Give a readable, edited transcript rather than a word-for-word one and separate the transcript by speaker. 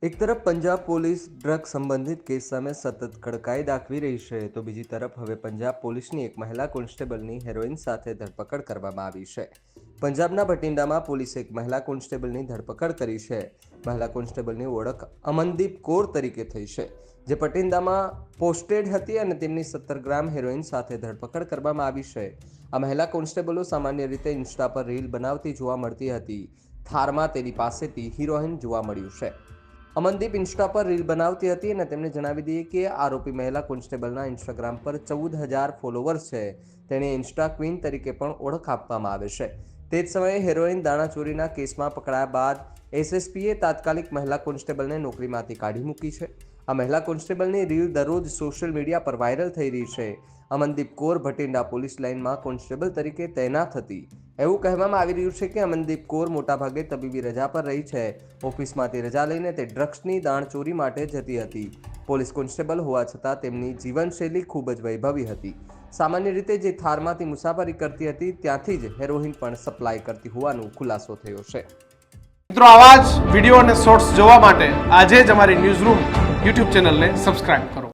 Speaker 1: એક તરફ Punjab police drug સંબંધિત કેસ સામે સતત કડકાઈ દાખવી રહી છે, તો બીજી તરફ હવે પંજાબ પોલીસની એક મહિલા કોન્સ્ટેબલની હેરોઇન સાથે ધરપકડ કરવામાં આવી છે. પંજાબના ભટિંડામાં પોલીસે એક મહિલા કોન્સ્ટેબલની ધરપકડ કરી છે. મહિલા કોન્સ્ટેબલની ઓળખ અમનદીપ કૌર તરીકે થઈ છે, જે ભટિંડામાં પોસ્ટેડ હતી અને તેમની 17 ગ્રામ હેરોઇન સાથે ધરપકડ કરવામાં આવી છે. આ મહિલા કોન્સ્ટેબલો સામાન્ય રીતે ઇન્સ્ટા પર રીલ બનાવતી જોવા મળતી હતી. થારમાં તેની પાસેથી હિરોઇન જોવા મળ્યું છે. અમનદીપ ઇન્સ્ટા પર રીલ બનાવતી હતી અને તેમને જણાવી દઈએ કે આરોપી મહિલા કોન્સ્ટેબલના ઇન્સ્ટાગ્રામ પર 14,000 ફોલોવર્સ છે. તેણે ઇન્સ્ટા ક્વીન તરીકે પણ ઓળખ આપવામાં આવે છે. તે જ સમયે હેરોઇન દાણાચોરીના કેસમાં પકડાયા બાદ એસએસપીએ તાત્કાલિક મહિલા કોન્સ્ટેબલને નોકરીમાંથી કાઢી મૂકી છે. આ મહિલા કોન્સ્ટેબલની રીલ દરરોજ સોશિયલ મીડિયા પર વાયરલ થઈ રહી છે. અમનદીપ કૌર ભટિંડા પોલીસ લાઇનમાં કોન્સ્ટેબલ તરીકે તૈનાત હતી. એવું કહેવામાં આવી રહ્યું છે કે અમનદીપ કૌર મોટાભાગે તબીબી રજા પર રહી છે. ઓફિસમાંથી રજા લઈને તે ડ્રગ્સની દાણચોરી માટે જતી હતી. પોલીસ કોન્સ્ટેબલ હોવા છતાં તેમની જીવનશૈલી ખૂબ જ વૈભવી હતી. સામાન્ય રીતે જે થારમાંથી મુસાફરી કરતી હતી ત્યાંથી જ હેરોઇન પણ સપ્લાય કરતી હોવાનો ખુલાસો થયો છે.
Speaker 2: મિત્રો, આવા જ વિડીયો અને શોર્ટ્સ જોવા માટે આજે જ અમારી ન્યૂઝ રૂમ યુટ્યુબ ચેનલને સબસ્ક્રાઇબ કરો.